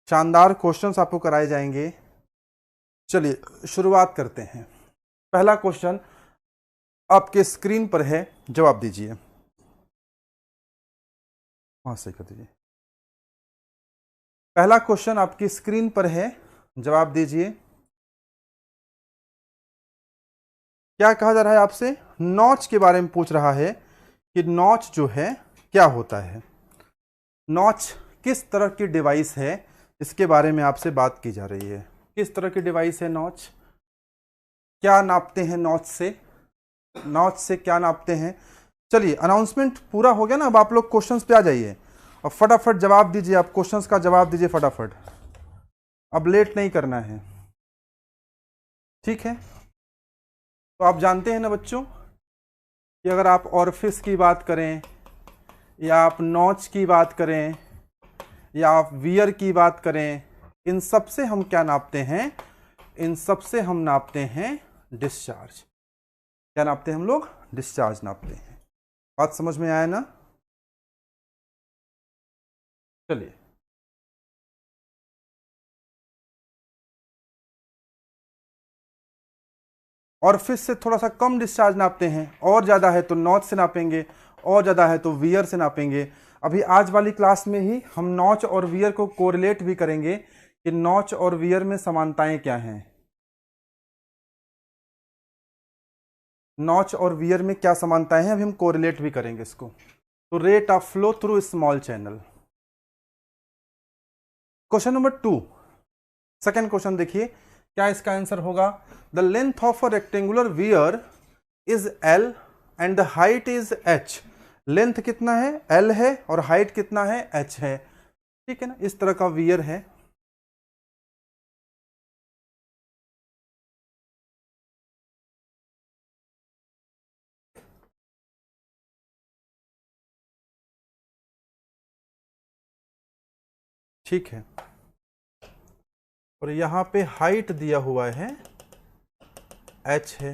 शानदार क्वेश्चंस आपको कराए जाएंगे। चलिए शुरुआत करते हैं। पहला क्वेश्चन आपके स्क्रीन पर है, जवाब दीजिए। वहां से कर दीजिए। पहला क्वेश्चन आपकी स्क्रीन पर है, जवाब दीजिए। क्या कहा जा रहा है आपसे? नॉच के बारे में पूछ रहा है कि नॉच जो है क्या होता है। नॉच किस तरह की डिवाइस है, इसके बारे में आपसे बात की जा रही है। किस तरह की डिवाइस है नॉच? क्या नापते हैं नॉच से? नॉच से क्या नापते हैं? चलिए अनाउंसमेंट पूरा हो गया ना, अब आप लोग क्वेश्चंस पे आ जाइए और फटाफट जवाब दीजिए। आप क्वेश्चंस का जवाब दीजिए फटाफट, अब लेट नहीं करना है, ठीक है? तो आप जानते हैं ना बच्चों कि अगर आप ऑरिफिस की बात करें या आप नॉच की बात करें या आप वियर की बात करें, इन सब से हम क्या नापते हैं? इन सब से हम नापते हैं डिस्चार्ज। क्या नापते हैं हम लोग? डिस्चार्ज नापते हैं। बात समझ में आया ना? चलिए और फिर से थोड़ा सा कम डिस्चार्ज नापते हैं, और ज़्यादा है तो नॉच से नापेंगे, और ज़्यादा है तो वियर से नापेंगे। अभी आज वाली क्लास में ही हम नॉच और वियर को कोरिलेट भी करेंगे कि नॉच और वियर में समानताएं क्या हैं, नॉच और वियर में क्या समानताएं हैं, अभी हम कोरिलेट भी करेंगे इसको। तो rate of flow through small channel. Question number 2, second question देखिए, क्या इसका आंसर होगा? The length of a rectangular wear is L and the height is H। Length कितना है? L है, और हाइट कितना है? H है, ठीक है ना? इस तरह का वियर है। ठीक है, और यहां पे हाइट दिया हुआ है H है,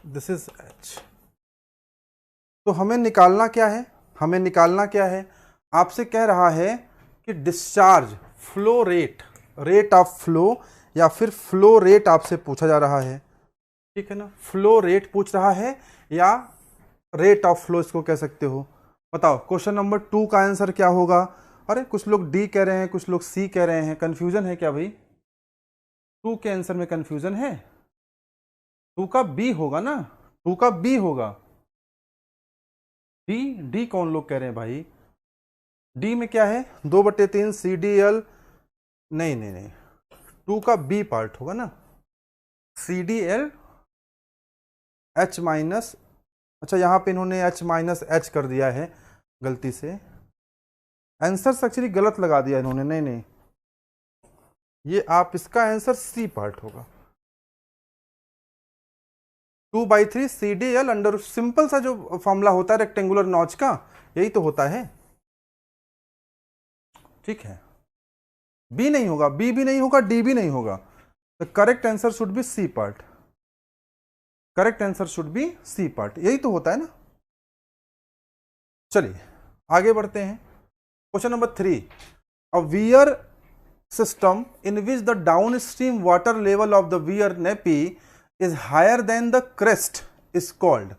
दिस इज H। तो हमें निकालना क्या है? हमें निकालना क्या है? आपसे कह रहा है कि discharge flow rate, rate of flow या फिर फ्लो रेट आपसे पूछा जा रहा है, ठीक है ना? फ्लो रेट पूछ रहा है या रेट ऑफ फ्लो इसको कह सकते हो। बताओ क्वेश्चन नंबर 2 का आंसर क्या होगा? अरे कुछ लोग डी कह रहे हैं, कुछ लोग सी कह रहे हैं, कंफ्यूजन है क्या भाई? 2 के आंसर में कंफ्यूजन है? 2 का बी होगा ना, 2 का बी होगा। डी डी कौन लोग कह रहे हैं भाई? डी में क्या है? 2/3 CDL। नहीं नहीं नहीं, 2 का बी पार्ट होगा ना, CDL H माइनस। अच्छा यहाँ पे इन्होंने H माइनस H कर दिया है गलती से, आंसर एक्चुअली गलत लगा दिया इन्होंने। नहीं नहीं, ये आप इसका आंसर सी पार्ट होगा। 2/3 CDL अंडर, सिंपल सा जो फॉर्मूला होता है रेक्टेंगुलर नॉच का, यही तो होता है, ठीक है? बी नहीं होगा, बी भी नहीं होगा, डी भी नहीं होगा। The correct answer should be C part, correct answer should be C part, यही तो होता है ना। चलिए आगे बढ़ते हैं। Question number 3, a weir system in which the downstream water level of the weir nappy is higher than the crest is called।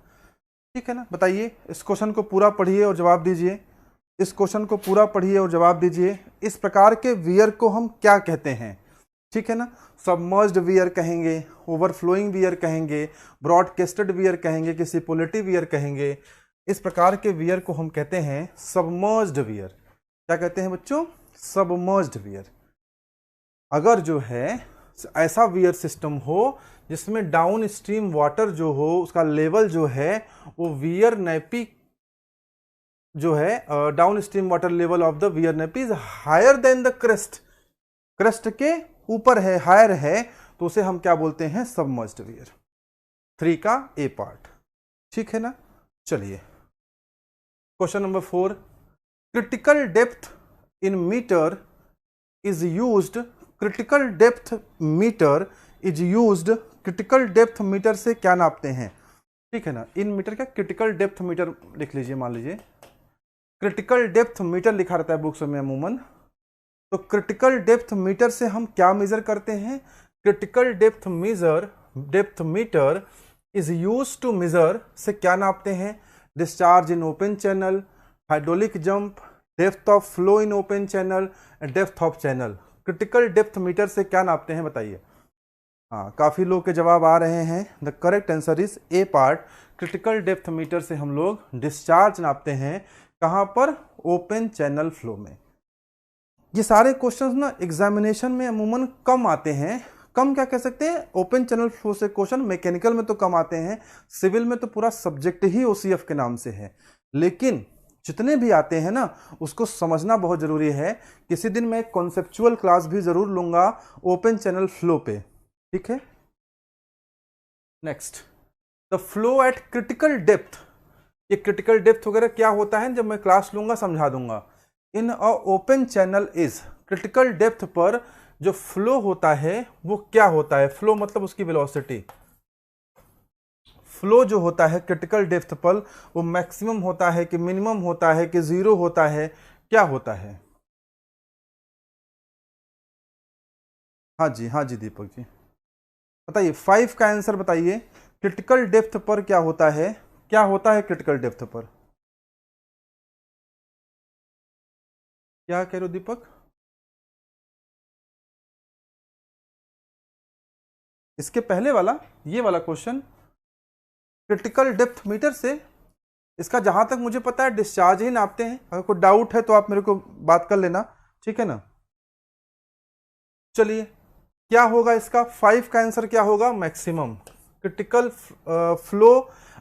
ठीक है ना? बताइए, इस क्वेश्चन को पूरा पढ़िए और जवाब दीजिए। इस क्वेश्चन को पूरा पढ़िए और जवाब दीजिए। इस प्रकार के वियर को हम क्या कहते हैं? ठीक है ना? सबमर्ज्ड वियर कहेंगे, ओवरफ्लोइंग वियर कहेंगे, ब्रॉडकास्टेड वियर कहेंगे, किसी पोलिटी वियर कहेंगे। इस प्रकार के वियर को हम कहते हैं सबमर्ज्ड वियर। क्या कहते हैं बच्चों? Submerged wear. अगर जो है ऐसा वियर सिस्टम हो जिसमें डाउन स्ट्रीम वाटर जो हो, उसका लेवल जो है वो वियर नैपी जो है, downstream water level of the weir nappe is higher than the crest, crest के ऊपर है, हायर है, तो उसे हम क्या बोलते हैं? Submerged wear. 3 का ए पार्ट, ठीक है ना? चलिए question number 4, critical depth in meter is used. Critical depth meter is used, critical depth meter से क्या नापते हैं? ठीक है ना? इन मीटर का क्रिटिकल डेप्थ मीटर लिख लीजिए, मान लीजिए क्रिटिकल डेप्थ मीटर लिखा रहता है बुक्स में अमूमन। तो क्रिटिकल डेप्थ मीटर से हम क्या मेजर करते हैं? Critical depth meter is use to measure से क्या नापते हैं? Discharge in open channel, hydraulic jump, depth of flow in open channel, depth of channel. Critical depth meter से क्या नापते हैं बताइए? हाँ, काफी लोग के जवाब आ रहे हैं। The correct answer is A part. Critical depth meter से हम लोग डिस्चार्ज नापते हैं, कहां पर? ओपन चैनल फ्लो में। ये सारे क्वेश्चंस ना एग्जामिनेशन में अमूमन कम आते हैं। कम क्या कह सकते हैं? ओपन चैनल फ्लो से क्वेश्चन मैकेनिकल में तो कम आते हैं, सिविल में तो पूरा सब्जेक्ट ही ओसीएफ के नाम से है। लेकिन जितने भी आते हैं ना, उसको समझना बहुत जरूरी है। किसी दिन मैं कॉन्सेप्चुअल क्लास भी जरूर लूंगा ओपन चैनल फ्लो पे, ठीक है। Next, the flow eight critical depth. ये क्रिटिकल डेप्थ वगैरह क्या होता है, जब मैं क्लास लूंगा समझा दूंगा। In a open channel is, critical depth पर जो फ्लो होता है वो क्या होता है? फ्लो मतलब उसकी वेलोसिटी। फ्लो जो होता है क्रिटिकल डेप्थ पर, वो मैक्सिमम होता है कि मिनिमम होता है कि जीरो होता है, क्या होता है? हाँ जी दीपक जी बताइए, 5 का आंसर बताइए। क्रिटिकल डेप्थ पर क्या होता है? क्या होता है क्रिटिकल डेप्थ पर? क्या कह रहे हो दीपक? इसके पहले वाला, ये वाला क्वेश्चन क्रिटिकल डेप्थ मीटर से, इसका जहां तक मुझे पता है डिस्चार्ज ही नापते हैं। अगर कोई डाउट है तो आप मेरे को बात कर लेना, ठीक है ना। चलिए, क्या होगा इसका? 5 का आंसर क्या होगा? Maximum. Critical flow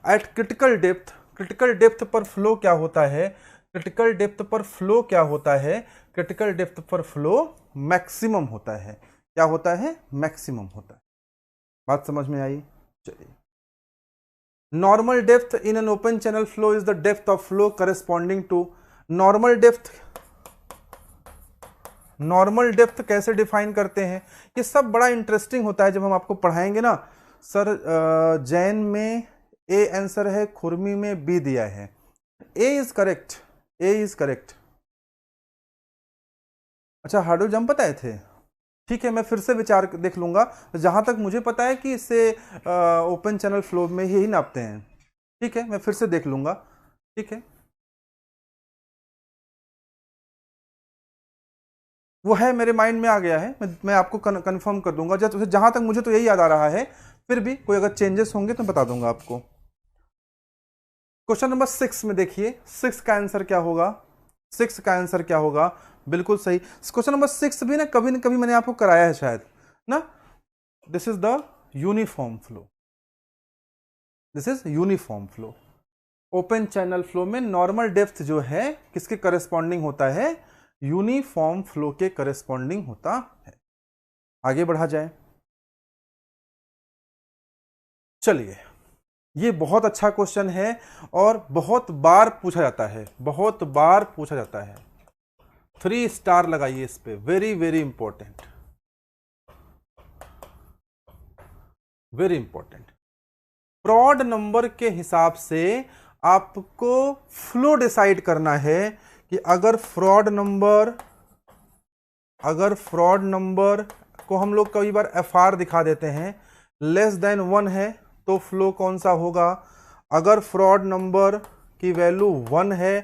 eight critical depth. Critical depth पर फ्लो क्या होता है? क्रिटिकल डेप्थ पर फ्लो क्या होता है? क्रिटिकल डेप्थ पर फ्लो मैक्सिमम होता है। क्या होता है? मैक्सिमम होता है। बात समझ में आई? चलिए, normal depth in an open channel flow is the depth of flow corresponding to. Normal depth, normal depth कैसे डिफाइन करते हैं? ये सब बड़ा इंटरेस्टिंग होता है जब हम आपको पढ़ाएंगे ना। सर जैन में ए आंसर है, खुरमी में बी दिया है। A is correct, A is correct. अच्छा, हार्डल जंप बताए थे, ठीक है, मैं फिर से विचार देख लूंगा। जहां तक मुझे पता है कि इससे ओपन चैनल फ्लो में ही नापते हैं, ठीक है, मैं फिर से देख लूंगा, ठीक है। वो है मेरे माइंड में आ गया है, मैं आपको कंफर्म कर दूंगा। जहां तक मुझे तो यही याद आ रहा है, फिर भी कोई अगर चेंजेस होंगे तो बता दूंगा आपको। क्वेश्चन नंबर 6 में देखिए, 6 का आंसर क्या होगा? 6 का आंसर क्या होगा? बिल्कुल सही। क्वेश्चन नंबर 6 भी ना कभी मैंने आपको कराया है शायद ना। This is the uniform flow, this is uniform flow. Open channel flow में नॉर्मल डेप्थ जो है किसके करेस्पॉन्डिंग होता है? यूनिफॉर्म फ्लो के करेस्पॉन्डिंग होता है। आगे बढ़ा जाए। चलिए, ये बहुत अच्छा क्वेश्चन है और बहुत बार पूछा जाता है, बहुत बार पूछा जाता है। 3 स्टार लगाइए इस पे, very very important, very important. Fraud number के हिसाब से आपको फ्लो डिसाइड करना है कि अगर फ्रॉड नंबर को हम लोग कई बार FR दिखा देते हैं, लेस देन 1 है तो फ्लो कौन सा होगा? अगर फ्रॉड नंबर की वैल्यू 1 है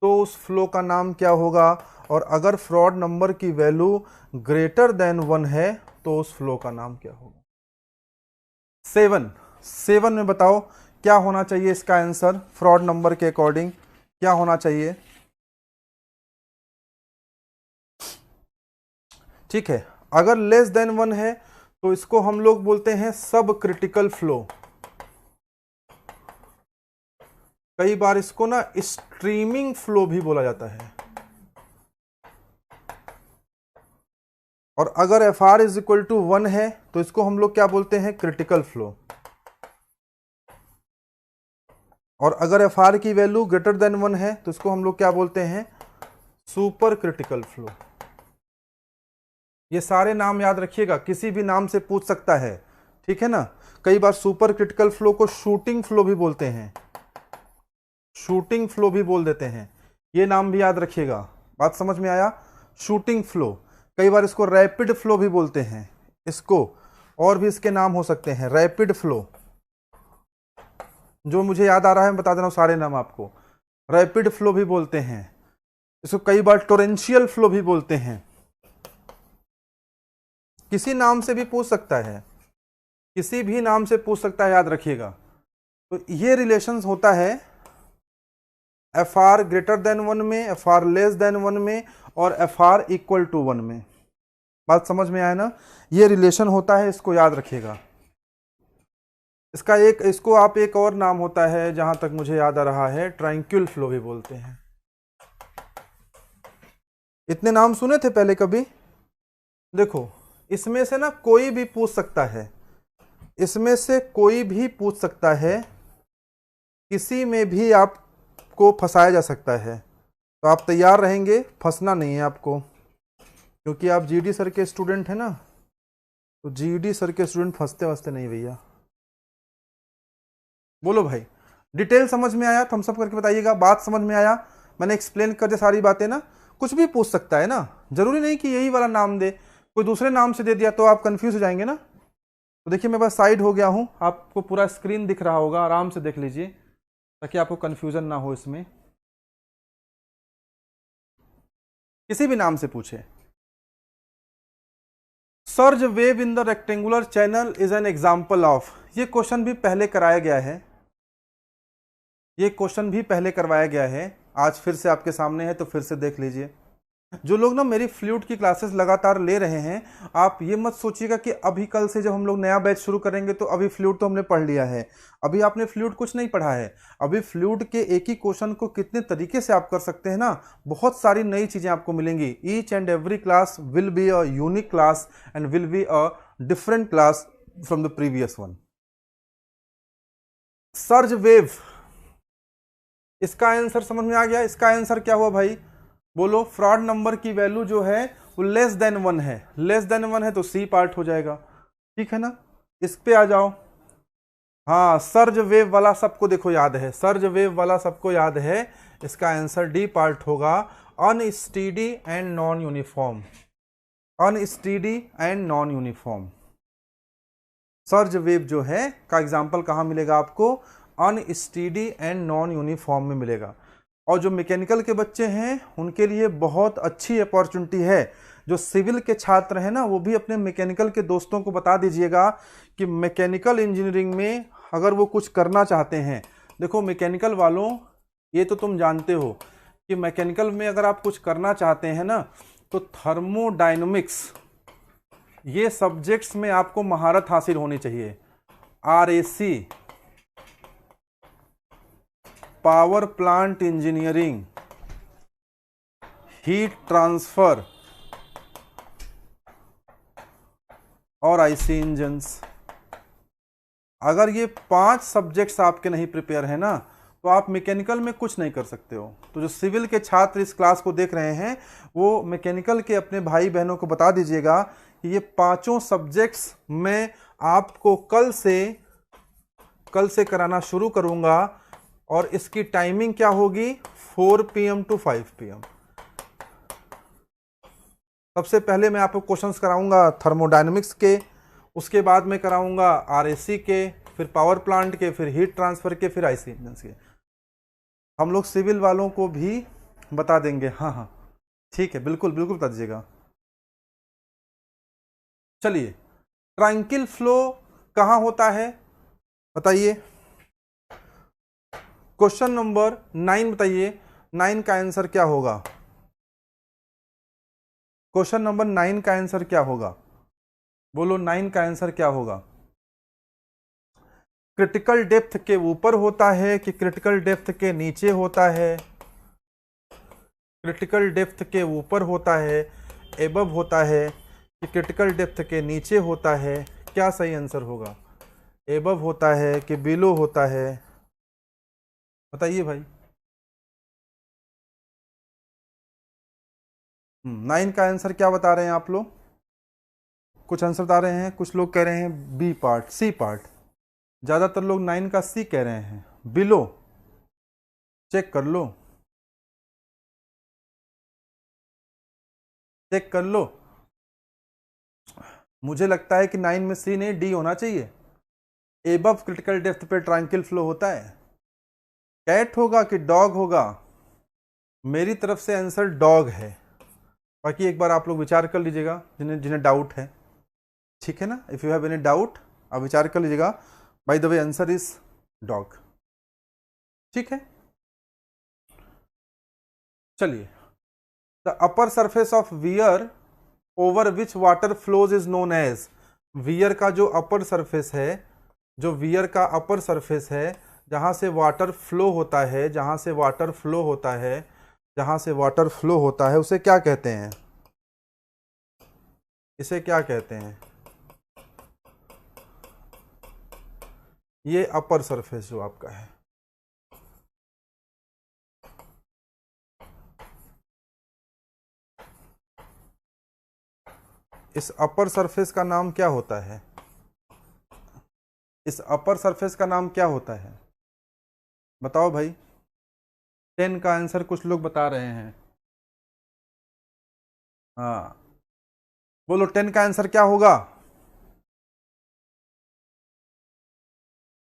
तो उस फ्लो का नाम क्या होगा? और अगर फ्रॉड नंबर की वैल्यू ग्रेटर देन 1 है तो उस फ्लो का नाम क्या होगा? 7 में बताओ क्या होना चाहिए इसका आंसर? फ्रॉड नंबर के अकॉर्डिंग क्या होना चाहिए? ठीक है, अगर लेस देन 1 है तो इसको हम लोग बोलते हैं सब क्रिटिकल फ्लो। कई बार इसको ना स्ट्रीमिंग फ्लो भी बोला जाता है। और अगर FR इज इक्वल टू 1 है तो इसको हम लोग क्या बोलते हैं? Critical flow. और अगर FR की वैल्यू ग्रेटर देन 1 है तो इसको हम लोग क्या बोलते हैं? Super critical flow. ये सारे नाम याद रखिएगा, किसी भी नाम से पूछ सकता है, ठीक है ना। कई बार सुपर क्रिटिकल फ्लो को शूटिंग फ्लो भी बोलते हैं, शूटिंग फ्लो भी बोल देते हैं। ये नाम भी याद रखिएगा। बात समझ में आया? शूटिंग फ्लो, कई बार इसको रैपिड फ्लो भी बोलते हैं इसको, और भी इसके नाम हो सकते हैं। रैपिड फ्लो, जो मुझे याद आ रहा है मैं बता दे रहा हूं सारे नाम आपको। रैपिड फ्लो भी बोलते हैं इसको, कई बार टोरेंशियल फ्लो भी बोलते हैं। किसी नाम से भी पूछ सकता है, किसी भी नाम से पूछ सकता है, याद रखिएगा। तो ये रिलेशंस होता है एफ आर ग्रेटर देन 1 में, एफ आर लेस देन 1 में, और एफ आर इक्वल टू 1 में। बात समझ में आया ना? ये रिलेशन होता है, इसको याद रखिएगा। इसका एक, इसको आप एक और नाम होता है जहां तक मुझे याद आ रहा है, ट्रायंक्युल फ्लो भी बोलते हैं। इतने नाम सुने थे पहले कभी? देखो, इसमें से ना कोई भी पूछ सकता है, इसमें से कोई भी पूछ सकता है, किसी में भी आपको फंसाया जा सकता है। तो आप तैयार रहेंगे, फंसना नहीं है आपको, क्योंकि आप जीडी सर के स्टूडेंट हैं ना। तो जीडी सर के स्टूडेंट फंसते वंसते नहीं भैया। बोलो भाई, डिटेल समझ में आया? थम्स अप करके बताइएगा। बात समझ में आया? मैंने एक्सप्लेन कर दिया सारी बातें ना। कुछ भी पूछ सकता है ना, जरूरी नहीं कि यही वाला नाम दे, कोई दूसरे नाम से दे दिया तो आप कंफ्यूज हो जाएंगे ना। तो देखिए मैं बस साइड हो गया हूं, आपको पूरा स्क्रीन दिख रहा होगा, आराम से देख लीजिए ताकि आपको कंफ्यूजन ना हो इसमें। किसी भी नाम से पूछे। Surge wave in the rectangular channel is an example of, ये क्वेश्चन भी पहले कराया गया है, ये क्वेश्चन भी पहले करवाया गया है, आज फिर से आपके सामने है तो फिर से देख लीजिए। जो लोग ना मेरी फ्लूट की क्लासेस लगातार ले रहे हैं, आप ये मत सोचिएगा कि अभी कल से जब हम लोग नया बैच शुरू करेंगे तो अभी फ्लूट तो हमने पढ़ लिया है। अभी आपने फ्लूट कुछ नहीं पढ़ा है। अभी फ्लूट के एक ही क्वेश्चन को कितने तरीके से आप कर सकते हैं ना, बहुत सारी नई चीजें आपको मिलेंगी। Each and every class will be a unique class and will be a different class from the previous one. Surge wave, इसका आंसर समझ में आ गया? इसका आंसर क्या हुआ भाई? बोलो, फ्रॉड नंबर की वैल्यू जो है वो लेस देन 1 है। लेस देन 1 है तो सी पार्ट हो जाएगा, ठीक है ना? इस पे आ जाओ। हाँ, सर्ज वेव वाला सबको देखो याद है, सर्ज वेव वाला सबको याद है। इसका आंसर डी पार्ट होगा, unsteady and non uniform. Unsteady and non uniform surge wave जो है का एग्जाम्पल कहाँ मिलेगा आपको? अनस्टीडी एंड नॉन यूनिफॉर्म में मिलेगा। और जो मैकेनिकल के बच्चे हैं उनके लिए बहुत अच्छी अपॉर्चुनिटी है। जो सिविल के छात्र हैं ना, वो भी अपने मैकेनिकल के दोस्तों को बता दीजिएगा कि मैकेनिकल इंजीनियरिंग में अगर वो कुछ करना चाहते हैं, देखो मैकेनिकल वालों, ये तो तुम जानते हो कि मैकेनिकल में अगर आप कुछ करना चाहते हैं ना, तो थर्मोडायनेमिक्स ये सब्जेक्ट्स में आपको महारत हासिल होनी चाहिए। RAC, power plant engineering, heat transfer और आईसी इंजन्स, अगर ये 5 सब्जेक्ट्स आपके नहीं प्रिपेयर है ना, तो आप मैकेनिकल में कुछ नहीं कर सकते हो। तो जो सिविल के छात्र इस क्लास को देख रहे हैं, वो मैकेनिकल के अपने भाई बहनों को बता दीजिएगा कि ये 5 सब्जेक्ट्स मैं आपको कल से कराना शुरू करूंगा। और इसकी टाइमिंग क्या होगी? 4 PM टू 5 PM। सबसे पहले मैं आपको क्वेश्चंस कराऊंगा थर्मोडायनेमिक्स के, उसके बाद में कराऊंगा आरएसी के, फिर पावर प्लांट के, फिर हीट ट्रांसफर के, फिर आईसी इंजन के। हम लोग सिविल वालों को भी बता देंगे। हाँ हाँ ठीक है, बिल्कुल बिल्कुल बता दीजिएगा। चलिए, ट्रायंकिल फ्लो कहाँ होता है बताइए? क्वेश्चन नंबर 9 बताइए, 9 का आंसर क्या होगा? क्वेश्चन नंबर 9 का आंसर क्या होगा? बोलो, 9 का आंसर क्या होगा? क्रिटिकल डेप्थ के ऊपर होता है कि क्रिटिकल डेप्थ के नीचे होता है? क्रिटिकल डेप्थ के ऊपर होता है, एबव होता है, कि क्रिटिकल डेप्थ के नीचे होता है? क्या सही आंसर होगा? एबव होता है कि बिलो होता है? बताइए भाई। 9 का आंसर क्या बता रहे हैं आप लोग? कुछ आंसर बता रहे हैं, कुछ लोग कह रहे हैं बी पार्ट, सी पार्ट। ज्यादातर लोग 9 का सी कह रहे हैं, बिलो। चेक कर लो। चेक कर लो। मुझे लगता है कि 9 में सी नहीं डी होना चाहिए। एबव क्रिटिकल डेप्थ पे ट्रांक्विल फ्लो होता है। कैट होगा कि डॉग होगा? मेरी तरफ से आंसर डॉग है। बाकी एक बार आप लोग विचार कर लीजिएगा जिन्हें जिन्हें डाउट है, ठीक है ना। If you have any doubt आप विचार कर लीजिएगा। By the way answer is dog, ठीक है। चलिए, the upper surface of weir over which water flows is known as. Weir का जो अपर सरफेस है, जो वियर का अपर सरफेस है, जहां से वाटर फ्लो होता है, जहां से वाटर फ्लो होता है, जहां से वाटर फ्लो होता है, उसे क्या कहते हैं? इसे क्या कहते हैं? ये अपर सरफेस जो आपका है, इस अपर सरफेस का नाम क्या होता है? इस अपर सरफेस का नाम क्या होता है? बताओ भाई। 10 का आंसर कुछ लोग बता रहे हैं। हाँ, बोलो 10 का आंसर क्या होगा?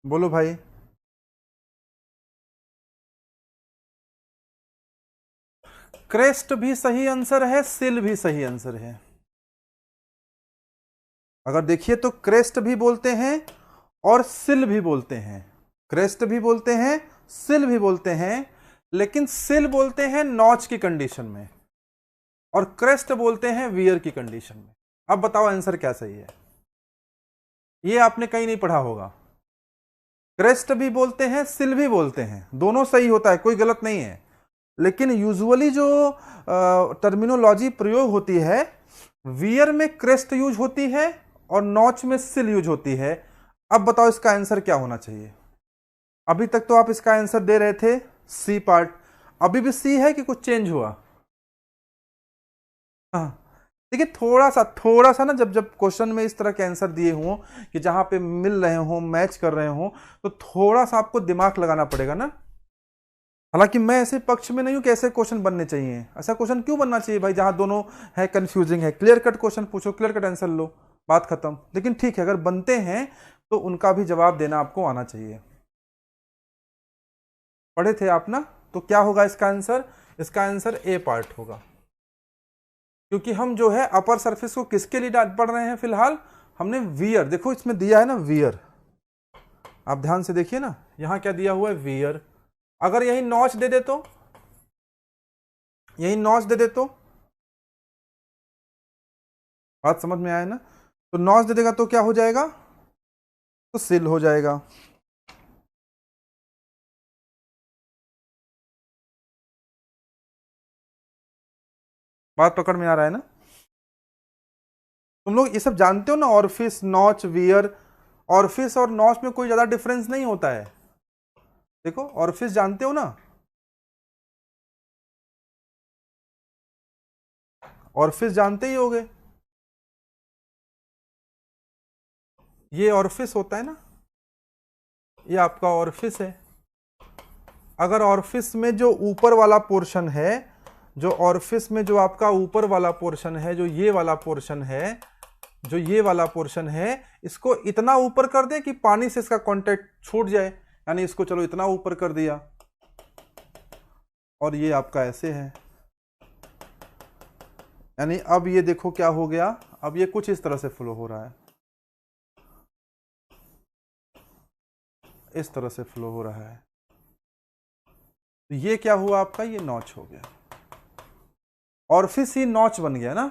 बोलो भाई। क्रेस्ट भी सही आंसर है, सिल भी सही आंसर है। अगर देखिए तो क्रेस्ट भी बोलते हैं और सिल भी बोलते हैं। क्रेस्ट भी बोलते हैं, सिल भी बोलते हैं, लेकिन सिल बोलते हैं नॉच की कंडीशन में और क्रेस्ट बोलते हैं वियर की कंडीशन में। अब बताओ आंसर क्या सही है? ये आपने कहीं नहीं पढ़ा होगा। क्रेस्ट भी बोलते हैं, सिल भी बोलते हैं, दोनों सही होता है, कोई गलत नहीं है। लेकिन यूजुअली जो टर्मिनोलॉजी प्रयोग होती है, वियर में क्रेस्ट यूज होती है और नॉच में सिल यूज होती है। अब बताओ इसका आंसर क्या होना चाहिए? अभी तक तो आप इसका आंसर दे रहे थे सी पार्ट, अभी भी सी है कि कुछ चेंज हुआ? हाँ, देखिए थोड़ा सा ना, जब जब क्वेश्चन में इस तरह के आंसर दिए हों कि जहां पे मिल रहे हों, मैच कर रहे हों, तो थोड़ा सा आपको दिमाग लगाना पड़ेगा ना। हालांकि मैं ऐसे पक्ष में नहीं हूं कि ऐसे क्वेश्चन बनने चाहिए। ऐसा क्वेश्चन क्यों बनना चाहिए भाई जहां दोनों है कंफ्यूजिंग है? क्लियर कट क्वेश्चन पूछो, क्लियर कट आंसर लो, बात खत्म। लेकिन ठीक है, अगर बनते हैं तो उनका भी जवाब देना आपको आना चाहिए। पढ़े थे आप ना? तो क्या होगा इसका आंसर? इसका आंसर ए पार्ट होगा, क्योंकि हम जो है अपर सरफेस को किसके लिए पढ़ रहे हैं फिलहाल? हमने वियर, देखो इसमें दिया है ना वियर, आप ध्यान से देखिए ना, यहां क्या दिया हुआ है? वियर। अगर यही नॉच दे दे तो, यही नॉच दे दे तो, बात समझ में आया ना? तो नॉच दे देगा तो क्या हो जाएगा? तो सिल हो जाएगा। बात पकड़ में आ रहा है ना? तुम लोग ये सब जानते हो ना, ऑरफिस, नॉच, वियर। ऑरफिस और नॉच में कोई ज्यादा डिफरेंस नहीं होता है। देखो ऑरफिस जानते हो ना? ऑरफिस जानते ही होगे, ये ऑरफिस होता है ना, ये आपका ऑरफिस है। अगर ऑरफिस में जो ऊपर वाला पोर्शन है, जो ऑरफिस में जो आपका ऊपर वाला पोर्शन है, जो ये वाला पोर्शन है, जो ये वाला पोर्शन है, इसको इतना ऊपर कर दे कि पानी से इसका कांटेक्ट छूट जाए, यानी इसको चलो इतना ऊपर कर दिया, और ये आपका ऐसे है, यानी अब ये देखो क्या हो गया, अब ये कुछ इस तरह से फ्लो हो रहा है, इस तरह से फ्लो हो रहा है। तो ये क्या हुआ आपका? ये नॉच हो गया, ऑरफिस ही नॉच बन गया ना,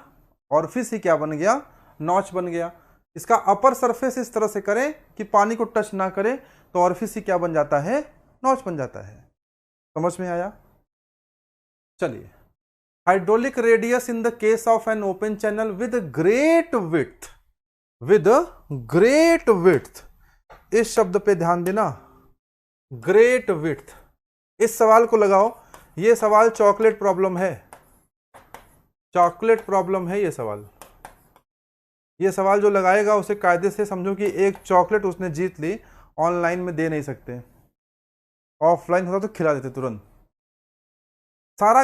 ऑरफिस ही क्या बन गया? नॉच बन गया। इसका अपर सरफेस इस तरह से करें कि पानी को टच ना करे, तो ऑरफिस ही क्या बन जाता है? नॉच बन जाता है। समझ में आया? चलिए, hydraulic radius in the case of N open channel with great width, with great width, इस शब्द पे ध्यान देना, ग्रेट विड्थ। इस सवाल को लगाओ, ये सवाल चॉकलेट प्रॉब्लम है, चॉकलेट प्रॉब्लम है ये सवाल। ये सवाल जो लगाएगा उसे कायदे से समझो कि एक चॉकलेट उसने जीत ली, ऑनलाइन में दे नहीं सकते, ऑफलाइन होता तो खिला देते तुरंत। सारा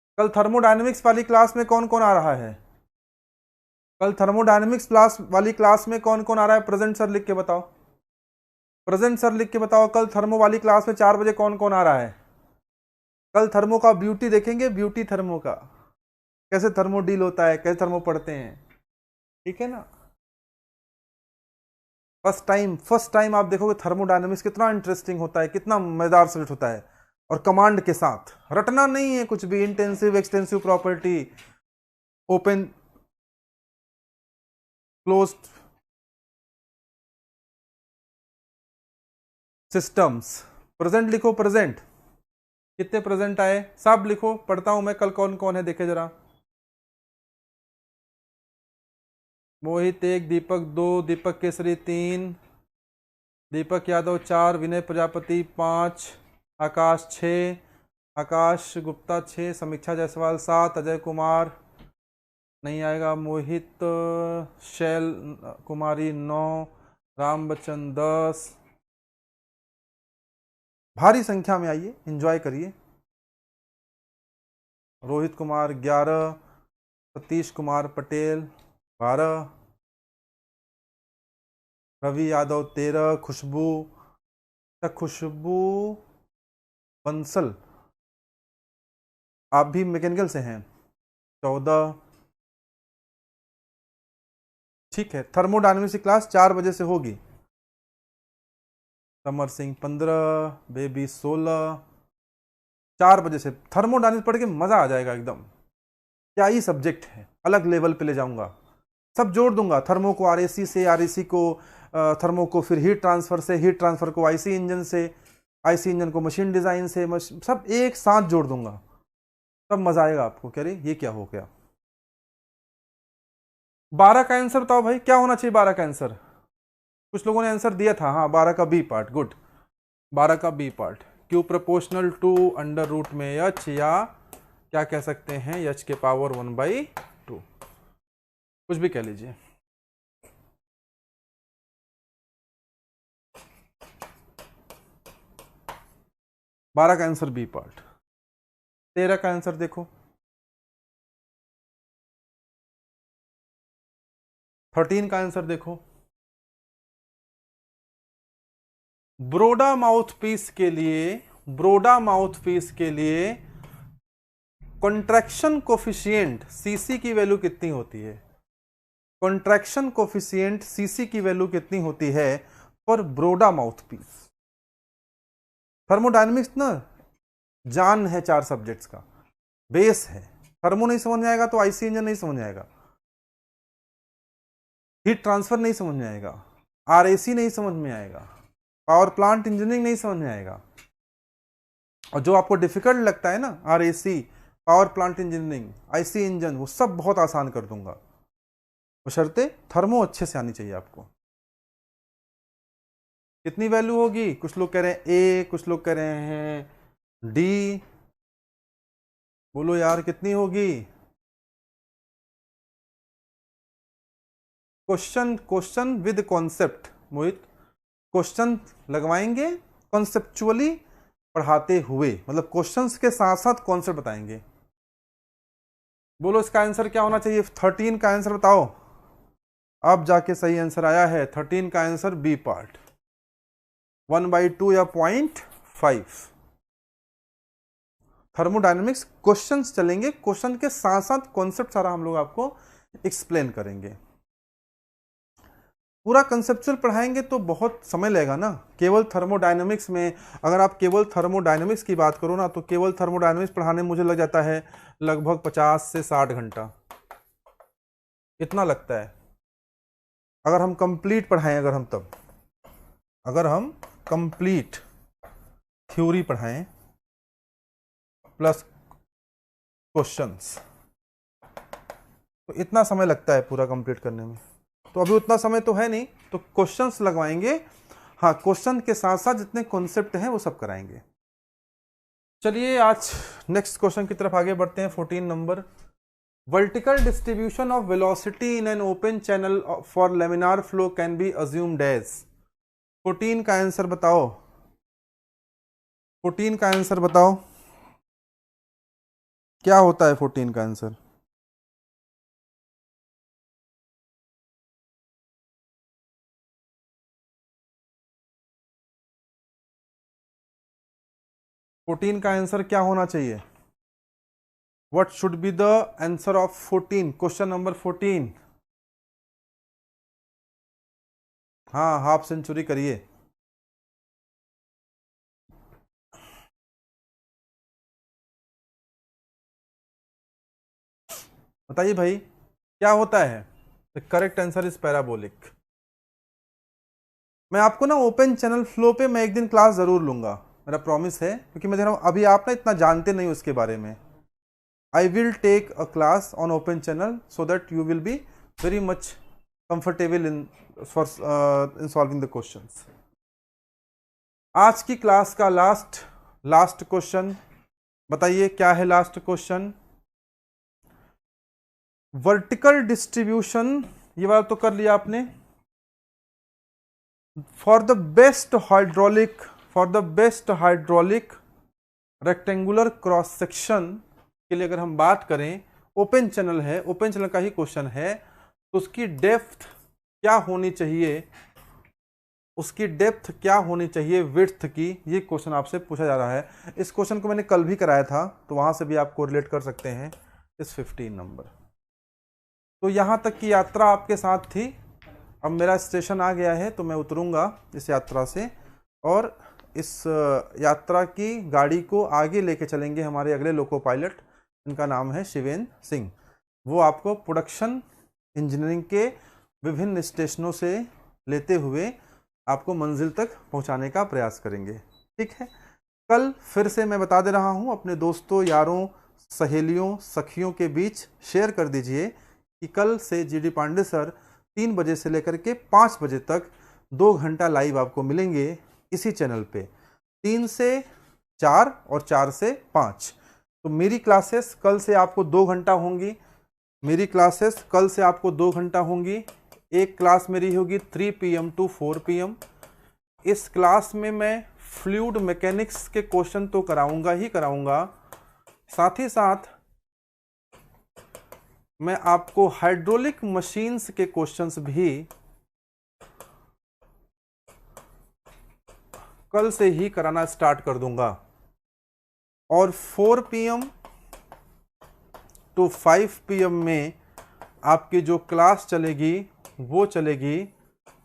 कल थर्मोडायनेमिक्स वाली क्लास में कौन कौन आ रहा है? कल थर्मोडायनेमिक्स क्लास वाली क्लास में कौन कौन आ रहा है? प्रेजेंट सर लिख के बताओ, प्रेजेंट सर लिख के बताओ। कल थर्मो वाली क्लास में 4 बजे कौन कौन आ रहा है? कल थर्मो का ब्यूटी देखेंगे, ब्यूटी थर्मो का, कैसे थर्मो डील होता है, कैसे थर्मो पढ़ते हैं, ठीक है ना। फर्स्ट टाइम आप देखोगे थर्मोडायनेमिक्स कितना इंटरेस्टिंग होता है, कितना मजेदार सब्जेक्ट होता है। और कमांड के साथ, रटना नहीं है कुछ भी, intensive extensive property, open closed systems. Present लिखो, प्रेजेंट कितने प्रेजेंट आए सब लिखो, पढ़ता हूं मैं कल कौन कौन है, देखे जरा। मोहित 1, दीपक 2, दीपक केसरी 3, दीपक यादव 4, विनय प्रजापति 5, आकाश 6, आकाश गुप्ता 6, समीक्षा जायसवाल 7, अजय कुमार नहीं आएगा, मोहित शैल कुमारी 9, राम बच्चन 10। भारी संख्या में आइए, एंजॉय करिए। रोहित कुमार 11, सतीश कुमार पटेल 12, रवि यादव 13, खुशबू बंसल आप भी मैकेनिकल से हैं 14। ठीक है, थर्मोडायनेमिक्स की क्लास 4 बजे से होगी। समर सिंह 15, बेबी 16, 4 बजे से थर्मोडायनेमिक्स पढ़ के मजा आ जाएगा एकदम। क्या ही सब्जेक्ट है, अलग लेवल पे ले जाऊंगा, सब जोड़ दूंगा। थर्मो को आरएसी से, आरएसी को थर्मो को फिर हीट ट्रांसफर से, हीट ट्रांसफर को आईसी इंजन से, आईसी इंजन को मशीन डिजाइन से, सब एक साथ जोड़ दूंगा, तब मजा आएगा आपको। कह रही ये क्या हो गया। 12 का आंसर बताओ भाई, क्या होना चाहिए 12 का आंसर? कुछ लोगों ने आंसर दिया था, हाँ 12 का बी पार्ट, गुड। 12 का B part, Q proportional to under root में एच, या क्या कह सकते हैं एच के पावर 1/2, कुछ भी कह लीजिए। बारह का आंसर बी पार्ट। 13 का आंसर देखो, 13 का आंसर देखो। ब्रोडा माउथपीस के लिए, ब्रोडा माउथपीस के लिए कॉन्ट्रैक्शन कोफिशिएंट सीसी की वैल्यू कितनी होती है? कॉन्ट्रैक्शन कोफिशिएंट सीसी की वैल्यू कितनी होती है फॉर ब्रोडा माउथपीस? थर्मोडायनेमिक्स ना जान है 4 सब्जेक्ट्स का, बेस है। थर्मो नहीं समझ में आएगा तो आईसी इंजन नहीं समझ में आएगा, हीट ट्रांसफर नहीं समझ में आएगा, आरएसी नहीं समझ में आएगा, पावर प्लांट इंजीनियरिंग नहीं समझ में आएगा। और जो आपको डिफिकल्ट लगता है ना, RAC, power plant engineering, IC engine, वो सब बहुत आसान कर दूंगा, बशर्ते थर्मो अच्छे से आनी चाहिए आपको। कितनी वैल्यू होगी? कुछ लोग कह रहे हैं ए, कुछ लोग कह रहे हैं डी, बोलो यार कितनी होगी? Question with concept, Mohit question लगवाएंगे कॉन्सेप्चुअली पढ़ाते हुए, मतलब क्वेश्चंस के साथ साथ कॉन्सेप्ट बताएंगे। बोलो इसका आंसर क्या होना चाहिए? 13 का आंसर बताओ। अब जाके सही आंसर आया है, 13 का आंसर बी पार्ट, 1/2 या 0.5। थर्मोडायनेमिक्स क्वेश्चंस चलेंगे, क्वेश्चन के साथ साथ कॉन्सेप्ट सारा हम लोग आपको एक्सप्लेन करेंगे। पूरा कंसेप्चुअल पढ़ाएंगे तो बहुत समय लगेगा ना। केवल थर्मोडायनेमिक्स में, अगर आप केवल थर्मोडायनेमिक्स की बात करो ना, तो केवल थर्मोडायनेमिक्स पढ़ाने में मुझे लग जाता है लगभग 50 से 60 घंटा, इतना लगता है। अगर हम कंप्लीट पढ़ाएं, अगर हम कंप्लीट थ्योरी पढ़ाएं प्लस क्वेश्चंस, तो इतना समय लगता है पूरा कंप्लीट करने में। तो अभी उतना समय तो है नहीं, तो क्वेश्चंस लगवाएंगे। हाँ, क्वेश्चन के साथ साथ जितने कॉन्सेप्ट हैं वो सब कराएंगे। चलिए आज नेक्स्ट क्वेश्चन की तरफ आगे बढ़ते हैं। 14 number, vertical distribution of velocity in an open channel for laminar flow can be assumed as. 14 का आंसर बताओ, 14 का आंसर बताओ। क्या होता है 14 का आंसर? फोर्टीन का आंसर क्या होना चाहिए? What should be the answer of 14? Question number 14। हाँ, हाफ सेंचुरी करिए। बताइए भाई, क्या होता है? The correct answer is parabolic. मैं आपको ना ओपन चैनल फ्लो पे मैं एक दिन क्लास जरूर लूंगा, मेरा प्रॉमिस है, क्योंकि मैं जरा अभी आप ना इतना जानते नहीं उसके बारे में। I will take a class on open channel so that you will be very much comfortable in solving the questions. आज की क्लास का लास्ट क्वेश्चन बताइए, क्या है लास्ट क्वेश्चन? वर्टिकल डिस्ट्रीब्यूशन, ये वाला तो कर लिया आपने। For the best hydraulic rectangular cross section के लिए अगर हम बात करें, ओपन चैनल है, ओपन चैनल का ही क्वेश्चन है, तो उसकी डेप्थ क्या होनी चाहिए, विड्थ की, ये क्वेश्चन आपसे पूछा जा रहा है। इस क्वेश्चन को मैंने कल भी कराया था, तो वहां से भी आप कोरिलेट कर सकते हैं इस 15 नंबर। तो यहां तक की यात्रा आपके साथ थी। अब मेरा स्टेशन आ गया है, तो मैं उतरूंगा इस यात्रा से, और इस यात्रा की गाड़ी को आगे लेके चलेंगे हमारे अगले लोको पायलट, इनका नाम है शिवेंद्र सिंह। वो आपको प्रोडक्शन इंजीनियरिंग के विभिन्न स्टेशनों से लेते हुए आपको मंजिल तक पहुंचाने का प्रयास करेंगे। ठीक है, कल फिर से मैं बता दे रहा हूं, अपने दोस्तों, यारों, सहेलियों, सखियों के बीच शेयर कर दीजिए कि कल से जीडी पांडे सर 3 बजे से लेकर के 5 बजे तक 2 घंटा लाइव आपको मिलेंगे इसी चैनल पे, 3 से 4 और 4 से 5। तो मेरी क्लासेस कल से आपको 2 घंटा होंगी। एक क्लास मेरी होगी 3 PM टू 4 PM। इस क्लास में मैं फ्लूइड मैकेनिक्स के क्वेश्चन तो कराऊंगा ही कराऊंगा, साथ ही साथ मैं आपको हाइड्रोलिक मशीन्स के क्वेश्चंस भी कल से ही कराना स्टार्ट कर दूंगा। और 4 PM टू 5 PM में आपकी जो क्लास चलेगी वो चलेगी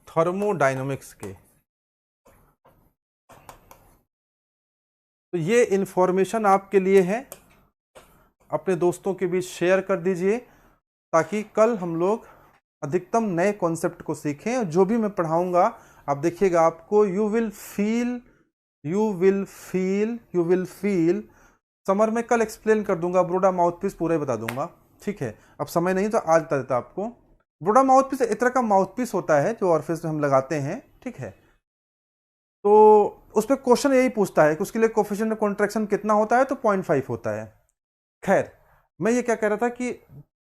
थर्मोडायनामिक्स के। तो ये इंफॉर्मेशन आपके लिए है, अपने दोस्तों के बीच शेयर कर दीजिए, ताकि कल हम लोग अधिकतम नए कॉन्सेप्ट को सीखें। और जो भी मैं पढ़ाऊंगा आप देखिएगा, आपको यू विल फील समर में कल एक्सप्लेन कर दूंगा, ब्रोडा माउथपीस पूरा ही बता दूंगा। ठीक है, अब समय नहीं तो आज बता देता आपको। ब्रोडा माउथपीस एक तरह का माउथपीस होता है जो ऑरिफिस में हम लगाते हैं। ठीक है, तो उस पर क्वेश्चन यही पूछता है कि उसके लिए कोफिशिएंट ऑफ कॉन्ट्रैक्शन कितना होता है, तो 0.5 होता है। खैर, मैं ये क्या कह रहा था कि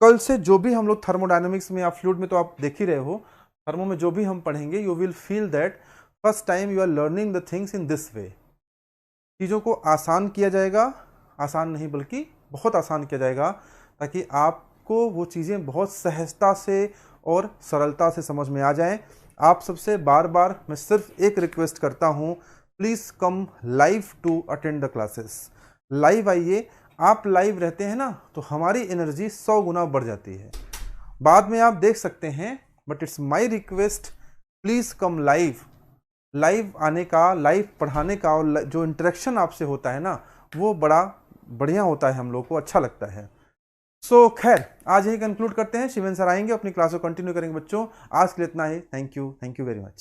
कल से जो भी हम लोग थर्मोडायनामिक्स में या फ्लूइड में, तो आप देख ही रहे हो, थर्मो में जो भी हम पढ़ेंगे, you will feel that first time you are learning the things in this way. चीज़ों को आसान किया जाएगा, आसान नहीं बल्कि बहुत आसान किया जाएगा, ताकि आपको वो चीज़ें बहुत सहजता से और सरलता से समझ में आ जाएं। आप सबसे बार बार मैं सिर्फ एक रिक्वेस्ट करता हूँ, please come live to attend the classes. Live आइए, आप लाइव रहते हैं ना, तो हमारी एनर्जी 100 गुना बढ़ जाती है। बाद में आप देख सकते हैं, but it's my request, please come live आने का, लाइव पढ़ाने का, और जो इंटरेक्शन आपसे होता है ना, वो बड़ा बढ़िया होता है, हम लोग को अच्छा लगता है। सो खैर, आज यही कंक्लूड करते हैं। शिवेंद्र सर आएंगे, अपनी क्लास को कंटिन्यू करेंगे बच्चों। आज के लिए इतना ही। Thank you very much.